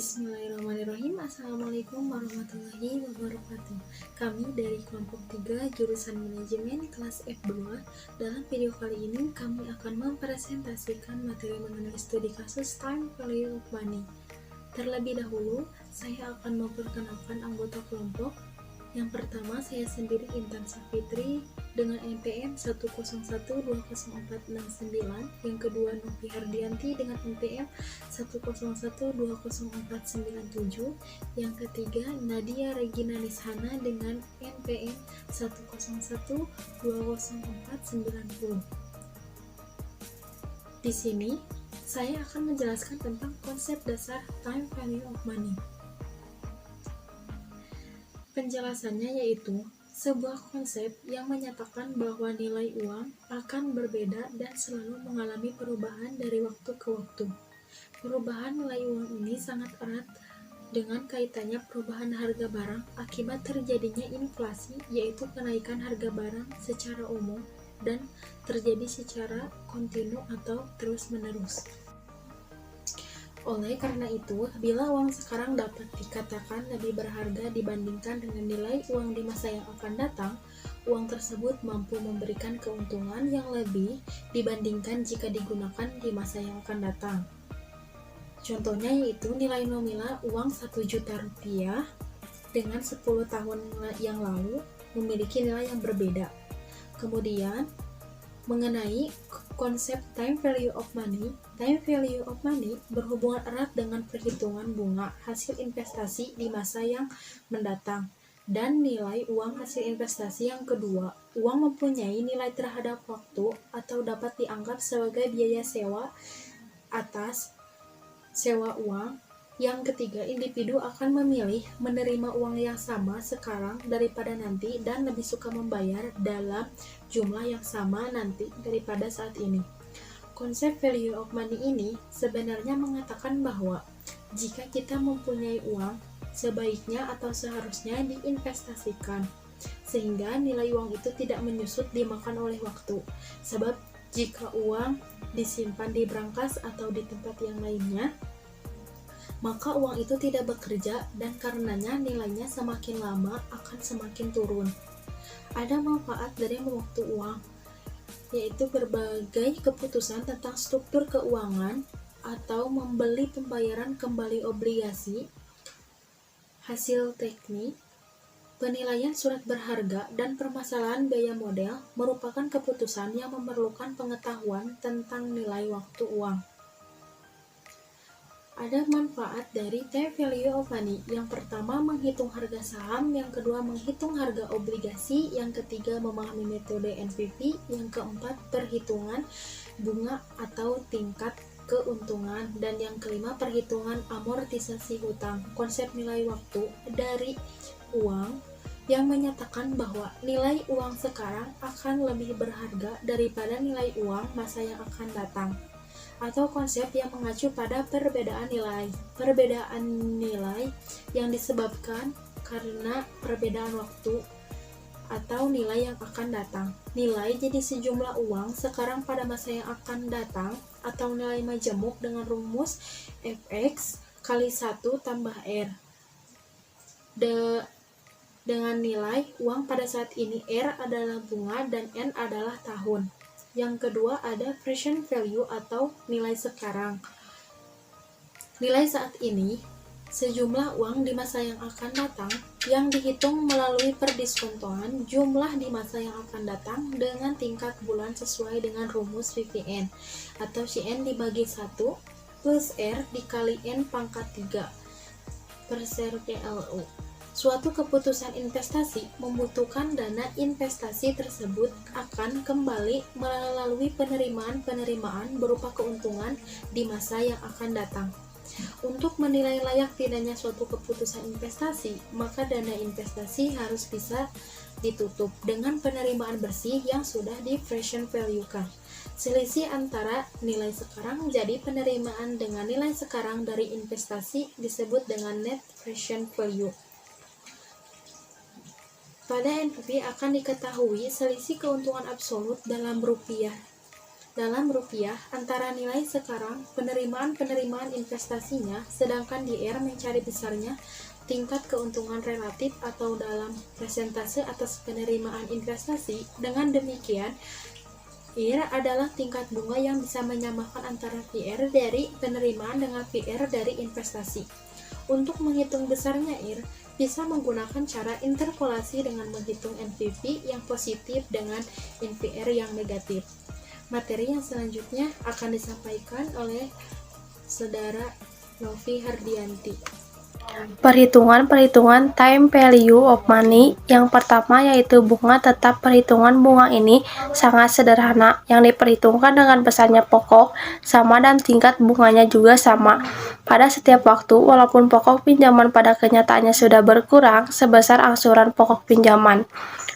Bismillahirrahmanirrahim. Assalamualaikum warahmatullahi wabarakatuh. Kami dari kelompok 3 jurusan manajemen kelas F2. Dalam video kali ini kami akan mempresentasikan materi mengenai studi kasus time value of money. Terlebih dahulu, saya akan memperkenalkan anggota kelompok. Yang pertama, saya sendiri Intan Safitri dengan NPM 101200469. Yang kedua, Novi Hardianti dengan NPM 101200497. Yang ketiga, Nadia Regina Nishana dengan NPM 101200490. Di sini, saya akan menjelaskan tentang konsep dasar time value of money. Penjelasannya yaitu sebuah konsep yang menyatakan bahwa nilai uang akan berbeda dan selalu mengalami perubahan dari waktu ke waktu. Perubahan nilai uang ini sangat erat dengan kaitannya perubahan harga barang akibat terjadinya inflasi, yaitu kenaikan harga barang secara umum dan terjadi secara kontinu atau terus-menerus. Oleh karena itu, bila uang sekarang dapat dikatakan lebih berharga dibandingkan dengan nilai uang di masa yang akan datang, uang tersebut mampu memberikan keuntungan yang lebih dibandingkan jika digunakan di masa yang akan datang. Contohnya yaitu nilai nominal uang 1 juta rupiah dengan 10 tahun yang lalu memiliki nilai yang berbeda. Kemudian, mengenai konsep time value of money berhubungan erat dengan perhitungan bunga hasil investasi di masa yang mendatang dan nilai uang hasil investasi yang kedua. Uang mempunyai nilai terhadap waktu atau dapat dianggap sebagai biaya sewa atas sewa uang. Yang ketiga, individu akan memilih menerima uang yang sama sekarang daripada nanti dan lebih suka membayar dalam jumlah yang sama nanti daripada saat ini. Konsep value of money ini sebenarnya mengatakan bahwa jika kita mempunyai uang, sebaiknya atau seharusnya diinvestasikan sehingga nilai uang itu tidak menyusut dimakan oleh waktu. Sebab jika uang disimpan di brankas atau di tempat yang lainnya, maka uang itu tidak bekerja dan karenanya nilainya semakin lama akan semakin turun. Ada manfaat dari mewaktu uang, yaitu berbagai keputusan tentang struktur keuangan atau membeli pembayaran kembali obligasi, hasil teknik, penilaian surat berharga, dan permasalahan biaya modal merupakan keputusan yang memerlukan pengetahuan tentang nilai waktu uang. Ada manfaat dari time value of money. Yang pertama, menghitung harga saham. Yang kedua, menghitung harga obligasi. Yang ketiga, memahami metode NPV. Yang keempat, perhitungan bunga atau tingkat keuntungan. Dan yang kelima, perhitungan amortisasi hutang. Konsep nilai waktu dari uang yang menyatakan bahwa nilai uang sekarang akan lebih berharga daripada nilai uang masa yang akan datang, atau konsep yang mengacu pada perbedaan nilai yang disebabkan karena perbedaan waktu atau nilai yang akan datang. Nilai jadi sejumlah uang sekarang pada masa yang akan datang atau nilai majemuk dengan rumus Fx kali 1 tambah R. Dengan nilai uang pada saat ini, R adalah bunga dan N adalah tahun. Yang kedua ada present value atau nilai sekarang. Nilai saat ini sejumlah uang di masa yang akan datang yang dihitung melalui perdiskontoan jumlah di masa yang akan datang dengan tingkat bulan sesuai dengan rumus VVN atau CN dibagi 1 plus R dikali N pangkat 3 per PLU. Suatu keputusan investasi membutuhkan dana investasi tersebut akan kembali melalui penerimaan berupa keuntungan di masa yang akan datang. Untuk menilai layak tidaknya suatu keputusan investasi, maka dana investasi harus bisa ditutup dengan penerimaan bersih yang sudah di present value-kan. Selisih antara nilai sekarang jadi penerimaan dengan nilai sekarang dari investasi disebut dengan net present value. Pada NPV akan diketahui selisih keuntungan absolut dalam rupiah dalam rupiah antara nilai sekarang penerimaan investasinya, sedangkan di R mencari besarnya tingkat keuntungan relatif atau dalam persentase atas penerimaan investasi. Dengan demikian, IR adalah tingkat bunga yang bisa menyamakan antara VR dari penerimaan dengan VR dari investasi. Untuk menghitung besarnya IR, bisa menggunakan cara interpolasi dengan menghitung NPV yang positif dengan NVR yang negatif. Materi yang selanjutnya akan disampaikan oleh Saudara Novi Hardianti. Perhitungan time value of money. Yang pertama yaitu bunga tetap. Perhitungan bunga ini sangat sederhana, yang diperhitungkan dengan besarnya pokok sama dan tingkat bunganya juga sama pada setiap waktu, walaupun pokok pinjaman pada kenyataannya sudah berkurang sebesar angsuran pokok pinjaman.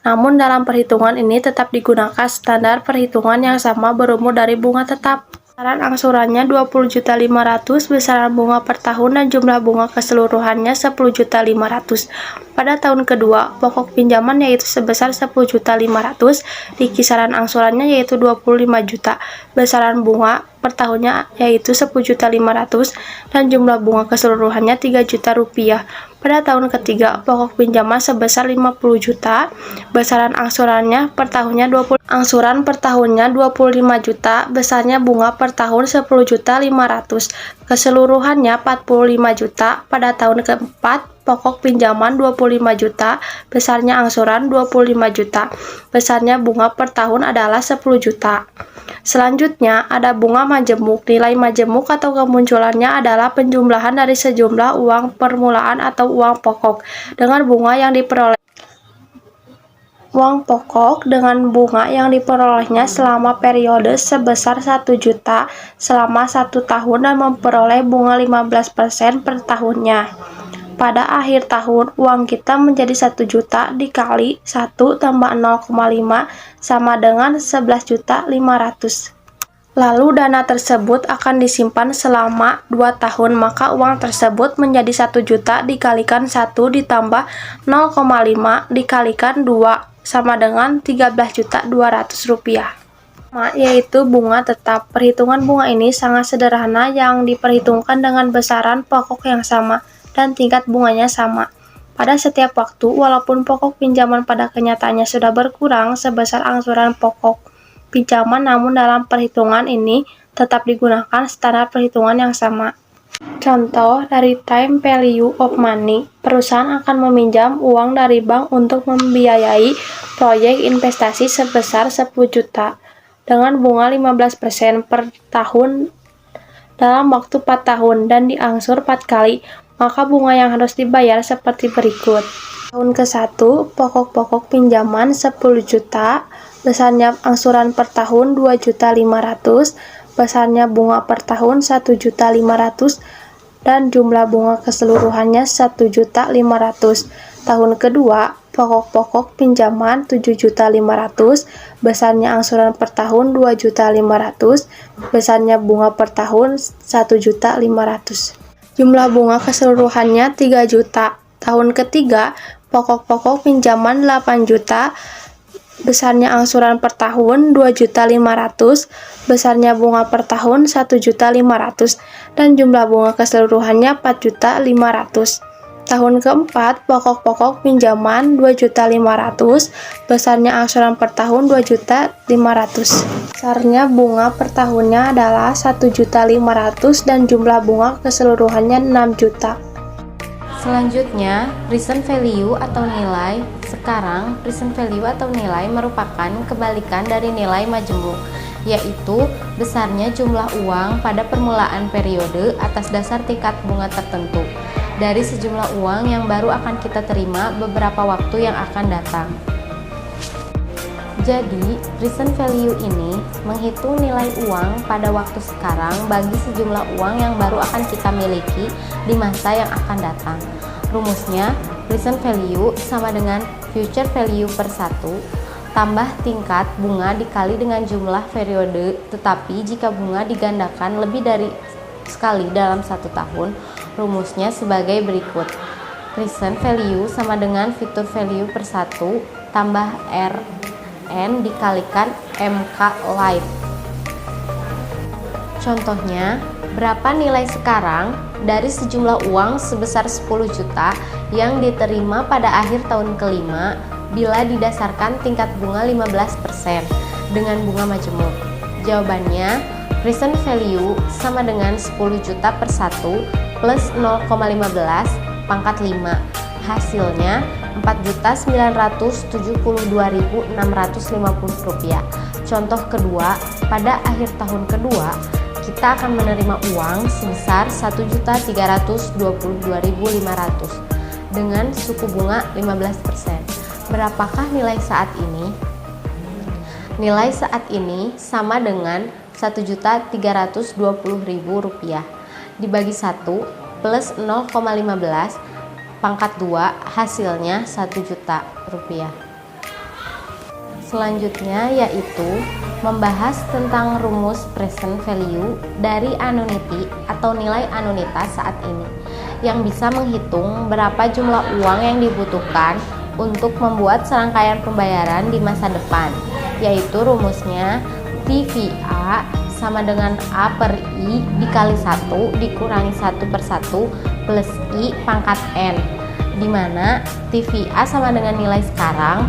Namun dalam perhitungan ini tetap digunakan standar perhitungan yang sama berumur dari bunga tetap. Besaran angsurannya 20.500.000, besaran bunga per tahun dan jumlah bunga keseluruhannya 10.500.000. Pada tahun kedua, pokok pinjaman yaitu sebesar 10.500.000, di kisaran angsurannya yaitu 25 juta. Besaran bunga per tahunnya yaitu 10.500.000 dan jumlah bunga keseluruhannya 3 juta rupiah. Pada tahun ketiga, pokok pinjaman sebesar 50 juta, besaran angsuran per tahunnya 25 juta, besarnya bunga per tahun 10.500.000, keseluruhannya 45 juta. Pada tahun keempat, pokok pinjaman 25 juta, besarnya angsuran 25 juta, besarnya bunga per tahun adalah 10 juta. Selanjutnya ada bunga majemuk. Nilai majemuk atau kemunculannya adalah penjumlahan dari sejumlah uang permulaan atau uang pokok dengan bunga yang diperolehnya selama periode sebesar 1 juta selama 1 tahun dan memperoleh bunga 15% per tahunnya. Pada akhir tahun, uang kita menjadi 1 juta dikali 1 tambah 0,5 sama dengan 11.500.000. Lalu dana tersebut akan disimpan selama 2 tahun, maka uang tersebut menjadi 1 juta dikalikan 1 ditambah 0,5 dikalikan 2 sama dengan 13.200.000 rupiah. Yaitu bunga tetap. Perhitungan bunga ini sangat sederhana, yang diperhitungkan dengan besaran pokok yang sama dan tingkat bunganya sama pada setiap waktu, walaupun pokok pinjaman pada kenyataannya sudah berkurang sebesar angsuran pokok pinjaman, namun dalam perhitungan ini tetap digunakan standar perhitungan yang sama. Contoh dari time value of money, perusahaan akan meminjam uang dari bank untuk membiayai proyek investasi sebesar 10 juta dengan bunga 15% per tahun dalam waktu 4 tahun dan diangsur 4 kali. Maka bunga yang harus dibayar seperti berikut. Tahun ke-1, pokok pinjaman 10 juta, besarnya angsuran per tahun 2.500.000, besarnya bunga per tahun 1.500.000 dan jumlah bunga keseluruhannya 1.500.000. Tahun kedua, pokok pinjaman 7.500.000, besarnya angsuran per tahun 2.500.000, besarnya bunga per tahun 1.500.000. Jumlah bunga keseluruhannya 3 juta. Tahun ketiga, pokok pinjaman 8 juta, besarnya angsuran per tahun 2.500.000, besarnya bunga per tahun 1.500.000 dan jumlah bunga keseluruhannya 4.500.000. Tahun keempat, pokok pinjaman 2.500.000, besarnya angsuran per tahun 2.500.000. Besarnya bunga per tahunnya adalah 1.500.000 dan jumlah bunga keseluruhannya 6 juta. Selanjutnya, present value atau nilai. Sekarang, present value atau nilai merupakan kebalikan dari nilai majemuk, yaitu besarnya jumlah uang pada permulaan periode atas dasar tingkat bunga tertentu dari sejumlah uang yang baru akan kita terima beberapa waktu yang akan datang. Jadi, present value ini menghitung nilai uang pada waktu sekarang bagi sejumlah uang yang baru akan kita miliki di masa yang akan datang. Rumusnya, present value sama dengan future value per 1 tambah tingkat bunga dikali dengan jumlah periode, tetapi jika bunga digandakan lebih dari sekali dalam 1 tahun, rumusnya sebagai berikut. Present value sama dengan future value per 1 tambah RN dikalikan MK life. Contohnya, berapa nilai sekarang dari sejumlah uang sebesar 10 juta yang diterima pada akhir tahun kelima bila didasarkan tingkat bunga 15% dengan bunga majemuk? Jawabannya, present value sama dengan 10 juta per 1 plus 0,15 pangkat 5. Hasilnya Rp4.972.650. Contoh kedua, pada akhir tahun kedua, kita akan menerima uang sebesar Rp1.322.500 dengan suku bunga 15%. Berapakah nilai saat ini? Nilai saat ini sama dengan Rp1.320.000 dibagi 1 plus 0,15 pangkat 2, hasilnya Rp1 juta. Selanjutnya yaitu membahas tentang rumus present value dari annuity atau nilai annuitas saat ini yang bisa menghitung berapa jumlah uang yang dibutuhkan untuk membuat serangkaian pembayaran di masa depan, yaitu rumusnya TVA sama dengan A per I dikali 1 dikurangi 1 per 1 plus I pangkat N, di mana TVA sama dengan nilai sekarang,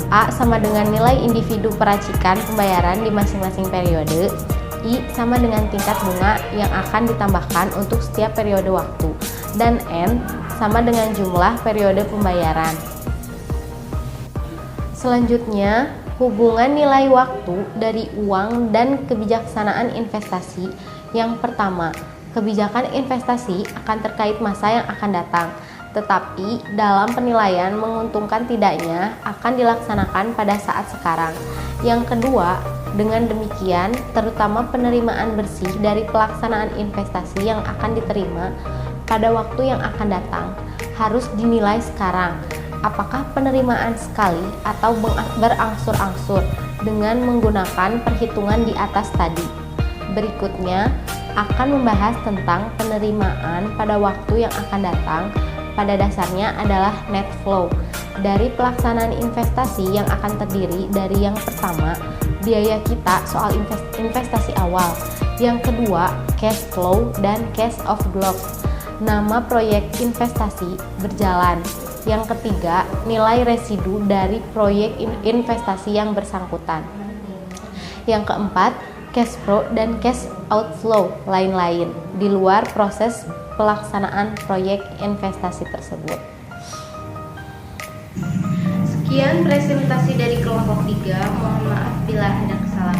A sama dengan nilai individu peracikan pembayaran di masing-masing periode, I sama dengan tingkat bunga yang akan ditambahkan untuk setiap periode waktu, dan N sama dengan jumlah periode pembayaran. Selanjutnya, hubungan nilai waktu dari uang dan kebijaksanaan investasi. Yang pertama, kebijakan investasi akan terkait masa yang akan datang, tetapi dalam penilaian menguntungkan tidaknya akan dilaksanakan pada saat sekarang. Yang kedua, dengan demikian, terutama penerimaan bersih dari pelaksanaan investasi yang akan diterima pada waktu yang akan datang harus dinilai sekarang. Apakah penerimaan sekali atau berangsur-angsur dengan menggunakan perhitungan di atas tadi. Berikutnya akan membahas tentang penerimaan pada waktu yang akan datang. Pada dasarnya adalah net flow dari pelaksanaan investasi yang akan terdiri dari yang pertama, biaya kita soal investasi awal, yang kedua, cash flow dan cash outflow, nama proyek investasi berjalan, yang ketiga, nilai residu dari proyek investasi yang bersangkutan, yang keempat, cash flow dan cash outflow lain-lain di luar proses pelaksanaan proyek investasi tersebut. Sekian presentasi dari kelompok 3. Mohon maaf bila ada kesalahan.